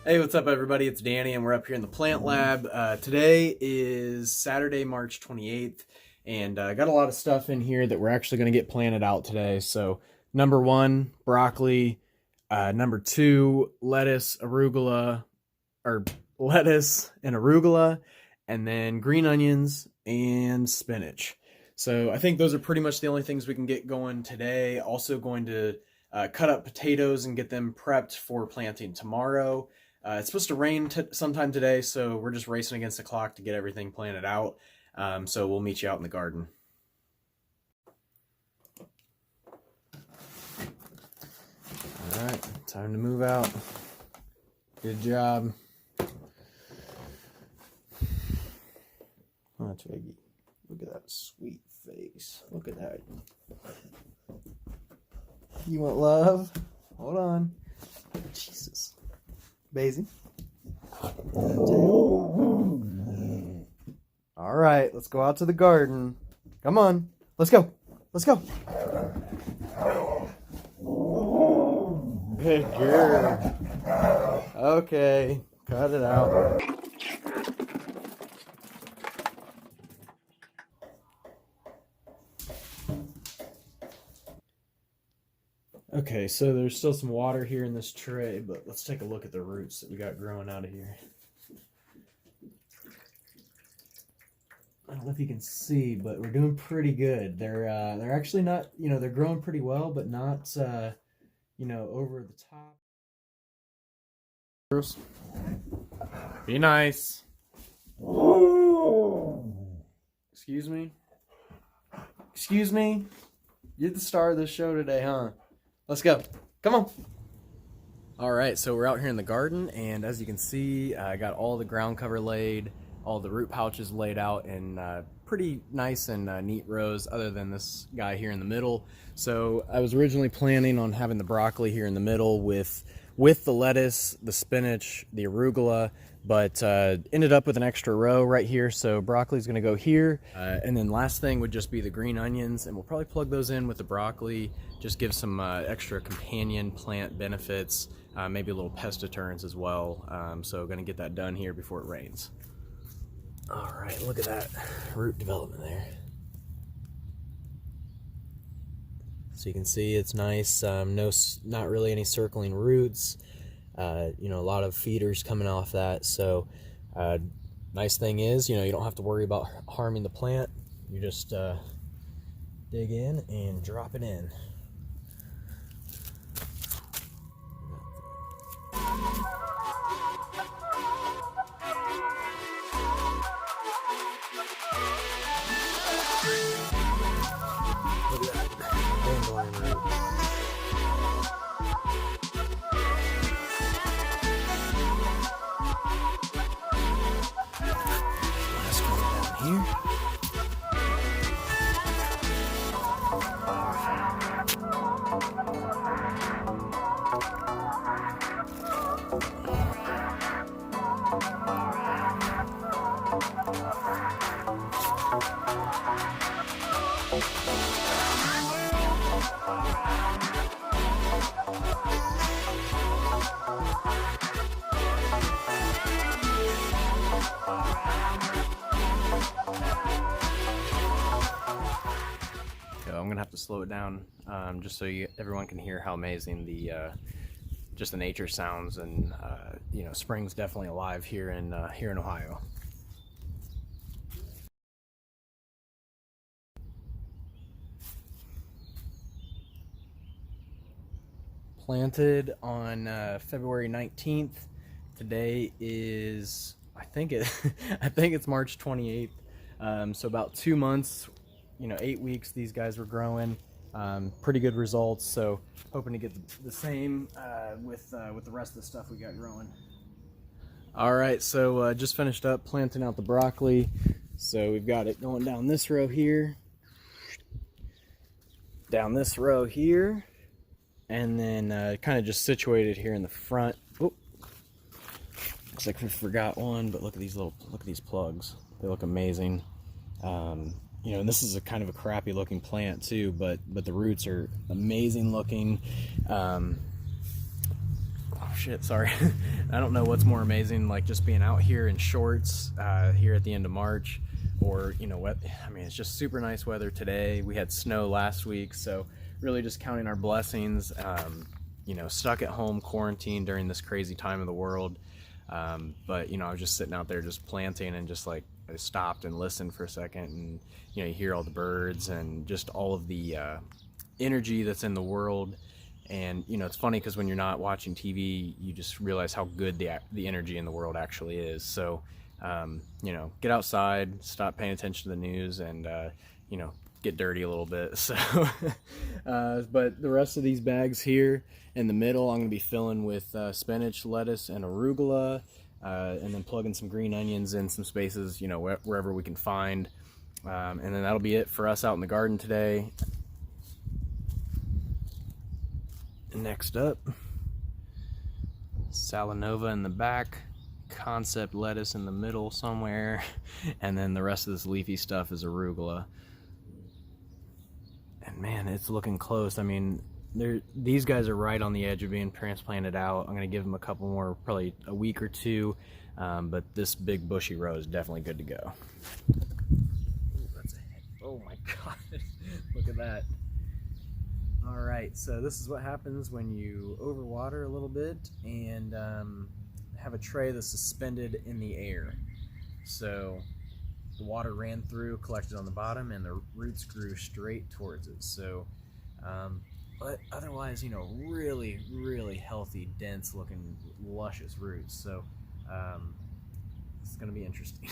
Hey, what's up everybody? It's Danny and we're up here in the plant lab. Today is Saturday, March 28th, and got a lot of stuff in here that we're actually going to get planted out today. So number one, broccoli. Number two, lettuce and arugula, and then green onions and spinach. So I think those are pretty much the only things we can get going today. Also going to cut up potatoes and get them prepped for planting tomorrow. It's supposed to rain sometime today, so we're just racing against the clock to get everything planted out. So we'll meet you out in the garden. All right, time to move out. Good job. Oh, Twiggy. Look at that sweet face. Look at that. You want love? Hold on. Jesus. Basie. All right, let's go out to the garden. Come on. Let's go. Let's go. Good girl. Okay, cut it out. Okay, so there's still some water here in this tray, but let's take a look at the roots that we got growing out of here. I don't know if you can see, but we're doing pretty good. They're actually not, they're growing pretty well, but not, over the top. Be nice. Excuse me? Excuse me? You're the star of this show today, huh? Let's go. Come on. All right, so we're out here in the garden, and as you can see, I got all the ground cover laid, all the root pouches laid out in pretty nice and neat rows, other than this guy here in the middle. So I was originally planning on having the broccoli here in the middle with the lettuce, the spinach, the arugula, but ended up with an extra row right here. So broccoli's gonna go here. And then last thing would just be the green onions, and we'll probably plug those in with the broccoli, just give some extra companion plant benefits, maybe a little pest deterrence as well. So gonna get that done here before it rains. All right, look at that root development there. So you can see it's nice, not really any circling roots. A lot of feeders coming off that. So nice thing is, you don't have to worry about harming the plant. You just dig in and drop it in. Look at that dandelion root. Last one down here. I'm gonna have to slow it down just so everyone can hear how amazing just the nature sounds, and spring's definitely alive here in Ohio. Planted on February 19th. Today is I think it's March 28th. So about 2 months. 8 weeks these guys were growing. Pretty good results, so hoping to get the same with the rest of the stuff we got growing. All right, so just finished up planting out the broccoli. So we've got it going down this row here, down this row here, and then kind of just situated here in the front. Oh, looks like we forgot one, but look at these plugs. They look amazing. And this is a kind of a crappy looking plant too, but the roots are amazing looking. shit, sorry. I don't know what's more amazing, like just being out here in shorts here at the end of March, or you know what, I mean, it's just super nice weather today. We had snow last week, so really just counting our blessings. You know, stuck at home, quarantined during this crazy time of the world. But you know, I was just sitting out there just planting, and just like I stopped and listened for a second, and you know, you hear all the birds and just all of the energy that's in the world. And you know, it's funny because when you're not watching TV, you just realize how good the energy in the world actually is. So you know, get outside, stop paying attention to the news, and you know, get dirty a little bit. So but the rest of these bags here in the middle, I'm going to be filling with spinach, lettuce, and arugula, and then plugging some green onions in some spaces, you know, wherever we can find. And then that'll be it for us out in the garden today. Next up, Salanova in the back, concept lettuce in the middle somewhere, and then the rest of this leafy stuff is arugula. And man, it's looking close. I mean, these guys are right on the edge of being transplanted out. I'm going to give them a couple more, probably a week or two, but this big bushy row is definitely good to go. Ooh, that's a head. Oh my god, look at that. All right, so this is what happens when you overwater a little bit and have a tray that's suspended in the air. So the water ran through, collected on the bottom, and the roots grew straight towards it. So, but otherwise, you know, really, really healthy, dense looking, luscious roots. So it's gonna be interesting.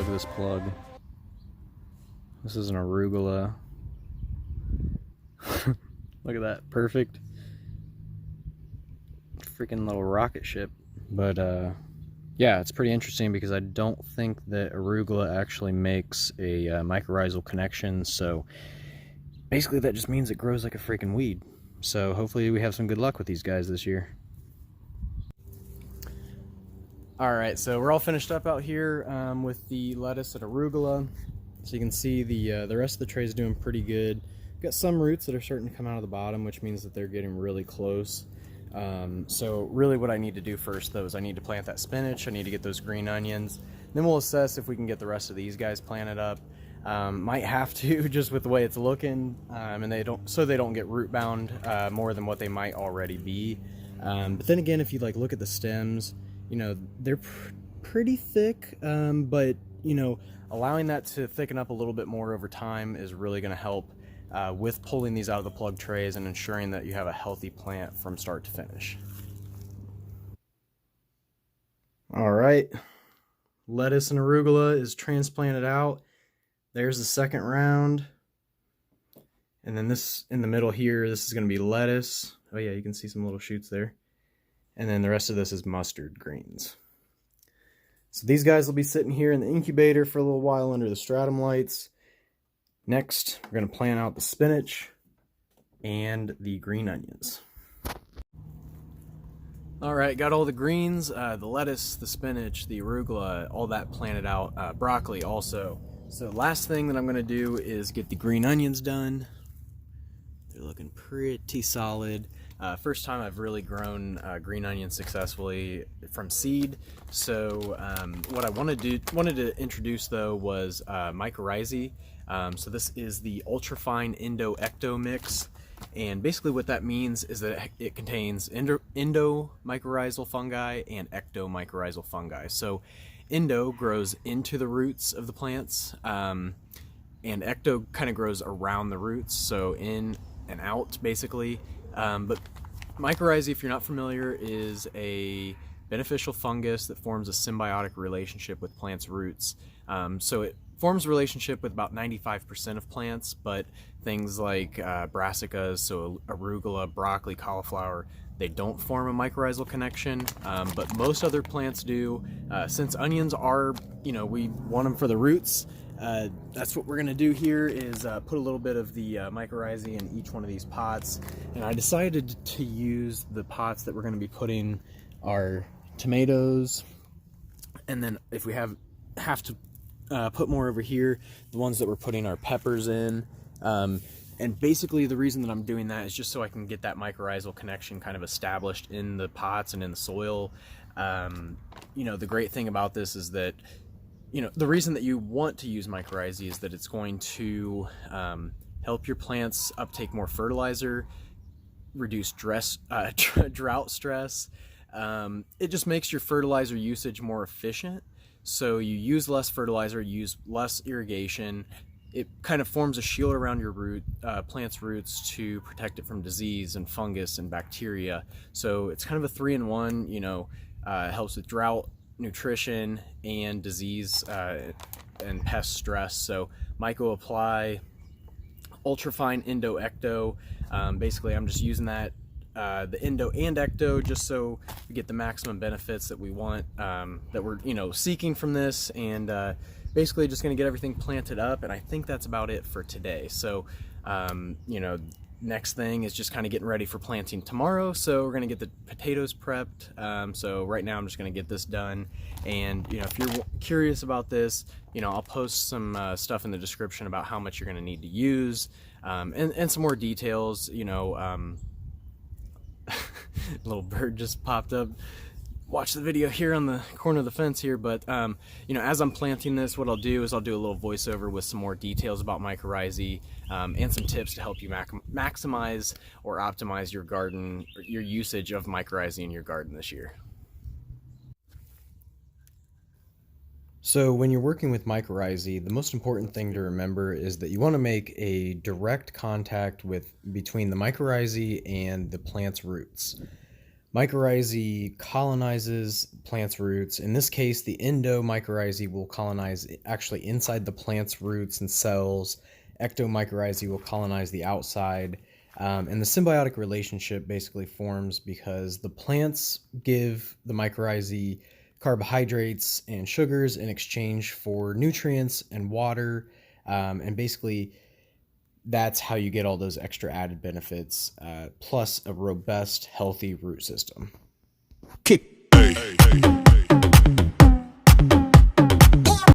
This plug. This is an arugula. Look at that, perfect. Freaking little rocket ship. But yeah, it's pretty interesting because I don't think that arugula actually makes a mycorrhizal connection. So basically that just means it grows like a freaking weed. So hopefully we have some good luck with these guys this year. Alright, so we're all finished up out here with the lettuce and arugula. So you can see the rest of the tray is doing pretty good. Got some roots that are starting to come out of the bottom, which means that they're getting really close. So really what I need to do first though is I need to plant that spinach, I need to get those green onions. Then we'll assess if we can get the rest of these guys planted up. Might have to, just with the way it's looking, and they don't get root bound more than what they might already be. But then again, if you like look at the stems, you know, they're pretty thick, but you know, allowing that to thicken up a little bit more over time is really going to help with pulling these out of the plug trays and ensuring that you have a healthy plant from start to finish. All right, lettuce and arugula is transplanted out. There's the second round, and then this in the middle here, this is going to be lettuce. Oh yeah, you can see some little shoots there. And then the rest of this is mustard greens. So these guys will be sitting here in the incubator for a little while under the stratum lights. Next, we're going to plant out the spinach and the green onions. All right, got all the greens, the lettuce, the spinach, the arugula, all that planted out, broccoli also. So last thing that I'm going to do is get the green onions done. They're looking pretty solid. First time I've really grown green onions successfully from seed. So what I wanted to introduce though was Mycorrhizae. So this is the ultrafine endo-ecto mix, and basically what that means is that it contains endo-mycorrhizal fungi and ecto-mycorrhizal fungi. So endo grows into the roots of the plants, and ecto kind of grows around the roots, so in and out basically. But mycorrhizae, if you're not familiar, is a beneficial fungus that forms a symbiotic relationship with plants' roots. So it forms a relationship with about 95% of plants, but things like brassicas, so arugula, broccoli, cauliflower, they don't form a mycorrhizal connection, but most other plants do. Since onions are, we want them for the roots, that's what we're going to do here is put a little bit of the mycorrhizae in each one of these pots. And I decided to use the pots that we're going to be putting our tomatoes, and then if we have to put more over here, the ones that we're putting our peppers in. And basically the reason that I'm doing that is just so I can get that mycorrhizal connection kind of established in the pots and in the soil. The great thing about this is that, the reason that you want to use mycorrhizae is that it's going to help your plants uptake more fertilizer, reduce drought stress. It just makes your fertilizer usage more efficient. So you use less fertilizer, use less irrigation. It kind of forms a shield around your plant's roots to protect it from disease and fungus and bacteria. So it's kind of a 3-in-1, helps with drought, nutrition, and disease and pest stress. So Myco Apply, Ultrafine Endo Ecto. Basically, I'm just using that, the Endo and Ecto, just so we get the maximum benefits that we want, that we're seeking from this, and basically just going to get everything planted up. And I think that's about it for today. So next thing is just kind of getting ready for planting tomorrow. So we're going to get the potatoes prepped. So right now I'm just going to get this done. And if you're curious about this, I'll post some stuff in the description about how much you're going to need to use, and some more details. Little bird just popped up. Watch the video here on the corner of the fence here. But as I'm planting this, what I'll do is I'll do a little voiceover with some more details about mycorrhizae, and some tips to help you maximize or optimize your garden, or your usage of mycorrhizae in your garden this year. So when you're working with mycorrhizae, the most important thing to remember is that you want to make a direct contact between the mycorrhizae and the plant's roots. Mycorrhizae colonizes plant's roots. In this case, the endomycorrhizae will colonize actually inside the plant's roots and cells. Ectomycorrhizae will colonize the outside. And the symbiotic relationship basically forms because the plants give the mycorrhizae carbohydrates and sugars in exchange for nutrients and water, and basically that's how you get all those extra added benefits, plus a robust, healthy root system. Kick. Hey, hey, hey.